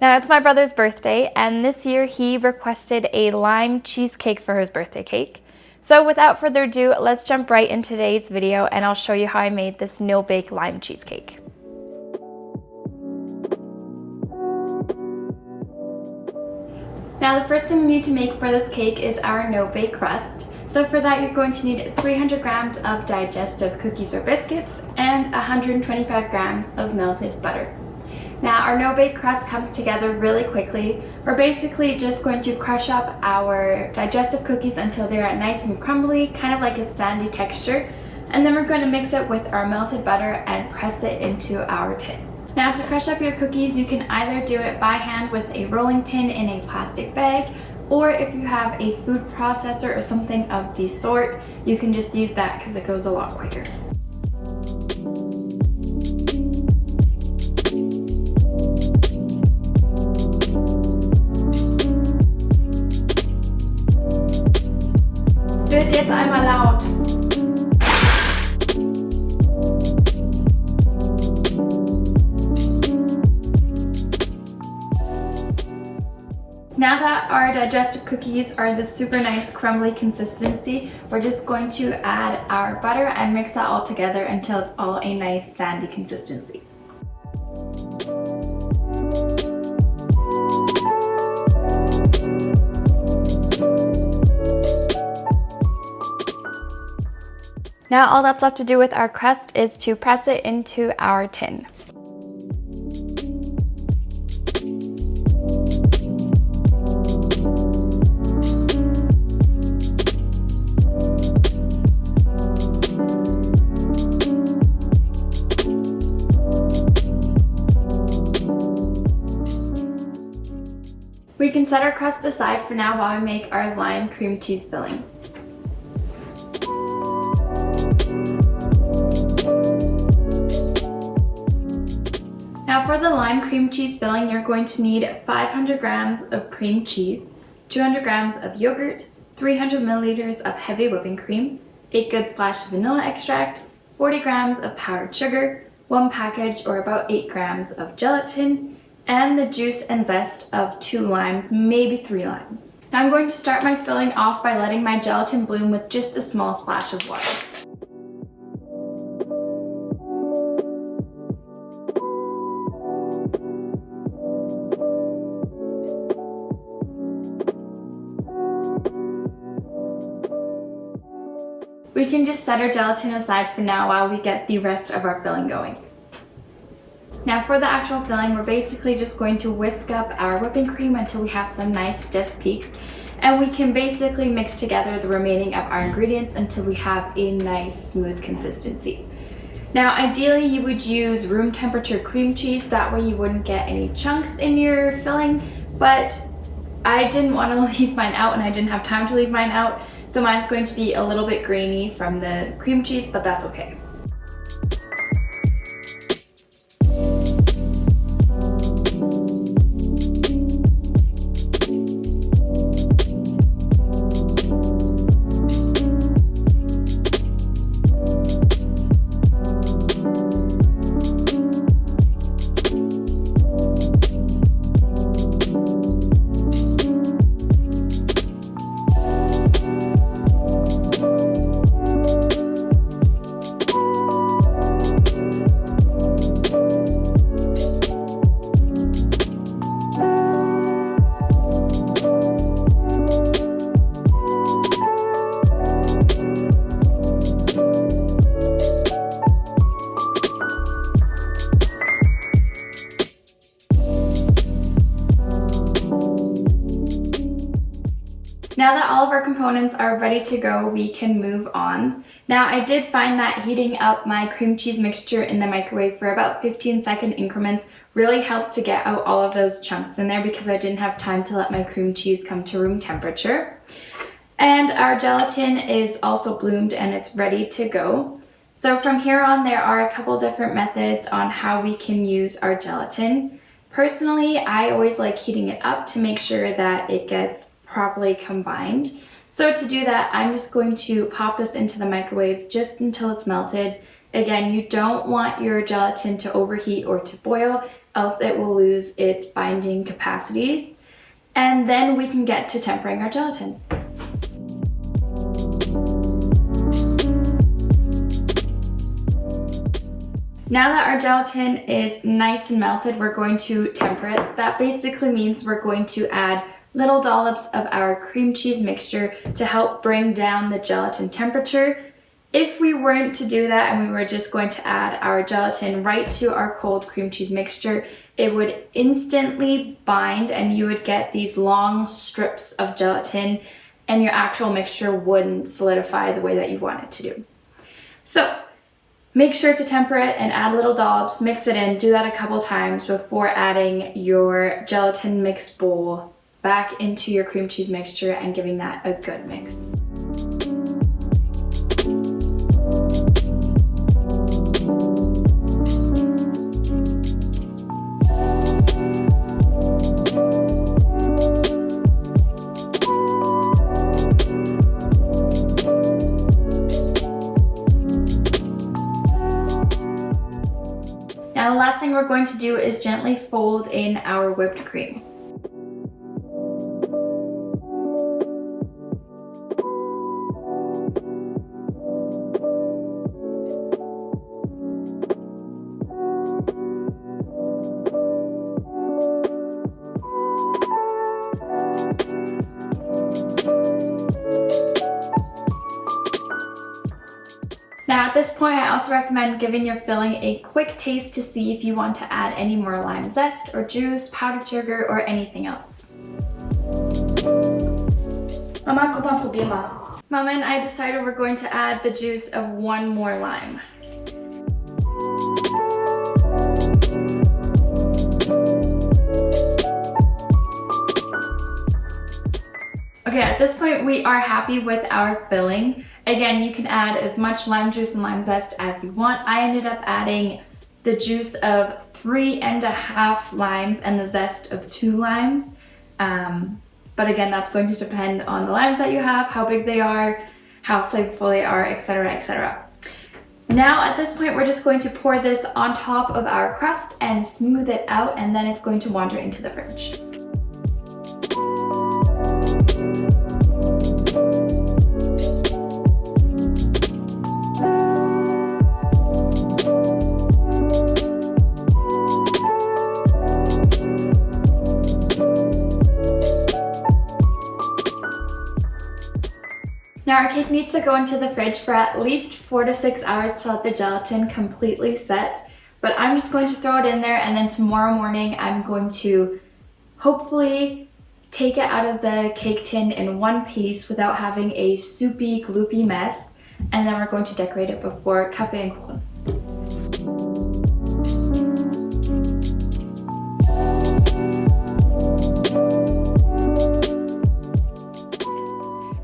Now it's my brother's birthday, and this year he requested a lime cheesecake for his birthday cake. So without further ado, let's jump right into today's video and I'll show you how I made this no-bake lime cheesecake. Now the first thing we need to make for this cake is our no-bake crust. So for that you're going to need 300 grams of digestive cookies or biscuits and 125 grams of melted butter. Now our no-bake crust comes together really quickly. We're basically just going to crush up our digestive cookies until they're nice and crumbly, kind of like a sandy texture. And then we're going to mix it with our melted butter and press it into our tin. Now to crush up your cookies, you can either do it by hand with a rolling pin in a plastic bag, or if you have a food processor or something of the sort, you can just use that because it goes a lot quicker. Wird jetzt einmal laut. Now that our digestive cookies are this super nice crumbly consistency, we're just going to add our butter and mix that all together until it's all a nice sandy consistency. Now all that's left to do with our crust is to press it into our tin. We can set our crust aside for now while we make our lime cream cheese filling. Now for the lime cream cheese filling, you're going to need 500 grams of cream cheese, 200 grams of yogurt, 300 milliliters of heavy whipping cream, a good splash of vanilla extract, 40 grams of powdered sugar, 1 package or about 8 grams of gelatin, and the juice and zest of 2 limes, maybe 3 limes. Now I'm going to start my filling off by letting my gelatin bloom with just a small splash of water. We can just set our gelatin aside for now while we get the rest of our filling going. Now for the actual filling, we're basically just going to whisk up our whipping cream until we have some nice stiff peaks, and we can basically mix together the remaining of our ingredients until we have a nice smooth consistency. Now ideally you would use room temperature cream cheese, that way you wouldn't get any chunks in your filling, but I didn't want to leave mine out and I didn't have time to leave mine out, so mine's going to be a little bit grainy from the cream cheese, but that's okay. Now that all of our components are ready to go, we can move on. Now I did find that heating up my cream cheese mixture in the microwave for about 15-second increments really helped to get out all of those chunks in there because I didn't have time to let my cream cheese come to room temperature. And our gelatin is also bloomed and it's ready to go. So from here on, there are a couple different methods on how we can use our gelatin. Personally, I always like heating it up to make sure that it gets properly combined. So to do that, I'm just going to pop this into the microwave just until it's melted. Again, you don't want your gelatin to overheat or to boil. else it will lose its binding capacities. And then we can get to tempering our gelatin. Now that our gelatin is nice and melted, we're going to temper it. That basically means we're going to add little dollops of our cream cheese mixture to help bring down the gelatin temperature. If we weren't to do that and we were just going to add our gelatin right to our cold cream cheese mixture, it would instantly bind and you would get these long strips of gelatin and your actual mixture wouldn't solidify the way that you want it to do. So make sure to temper it and add little dollops, mix it in, do that a couple times before adding your gelatin mix bowl back into your cream cheese mixture and giving that a good mix. Now the last thing we're going to do is gently fold in our whipped cream. Now at this point, I also recommend giving your filling a quick taste to see if you want to add any more lime zest or juice, powdered sugar, or anything else. Mama and I decided we're going to add the juice of one more lime. Okay, at this point we are happy with our filling. Again, you can add as much lime juice and lime zest as you want. I ended up adding the juice of 3.5 limes and the zest of 2 limes. But again, that's going to depend on the limes that you have, how big they are, how flavorful they are, etc., etc. Now at this point, we're just going to pour this on top of our crust and smooth it out, and then it's going to wander into the fridge. Now our cake needs to go into the fridge for at least 4 to 6 hours to let the gelatin completely set. But I'm just going to throw it in there, and then tomorrow morning I'm going to hopefully take it out of the cake tin in one piece without having a soupy, gloopy mess. And then we're going to decorate it before Kaffee and Kuchen.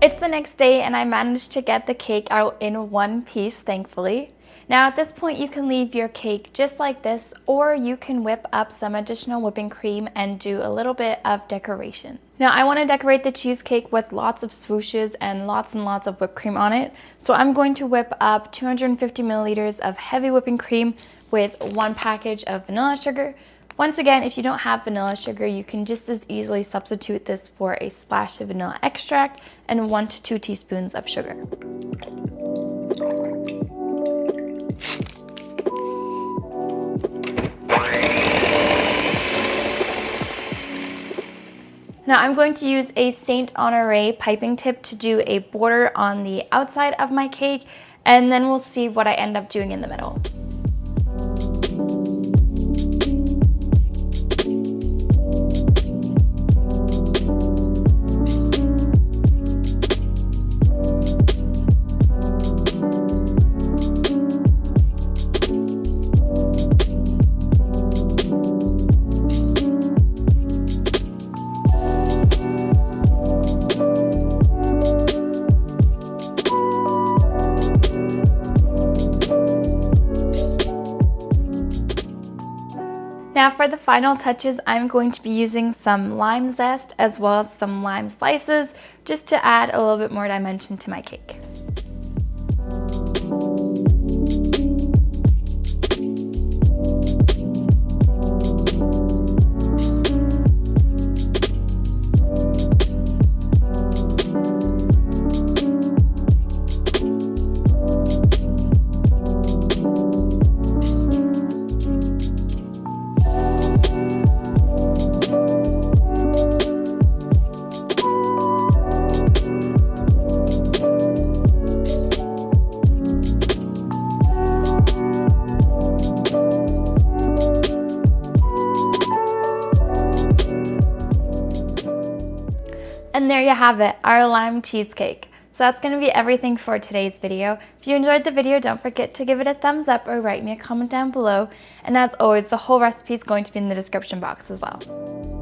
It's the next day and I managed to get the cake out in one piece, thankfully. Now at this point you can leave your cake just like this, or you can whip up some additional whipping cream and do a little bit of decoration. Now I want to decorate the cheesecake with lots of swooshes and lots of whipped cream on it. So I'm going to whip up 250 milliliters of heavy whipping cream with 1 package of vanilla sugar. Once again, if you don't have vanilla sugar, you can just as easily substitute this for a splash of vanilla extract and 1 to 2 teaspoons of sugar. Now I'm going to use a Saint Honore piping tip to do a border on the outside of my cake, and then we'll see what I end up doing in the middle. Now for the final touches, I'm going to be using some lime zest as well as some lime slices just to add a little bit more dimension to my cake. you have it, our lime cheesecake. So that's going to be everything for today's video. If you enjoyed the video, don't forget to give it a thumbs up or write me a comment down below. And as always, the whole recipe is going to be in the description box as well.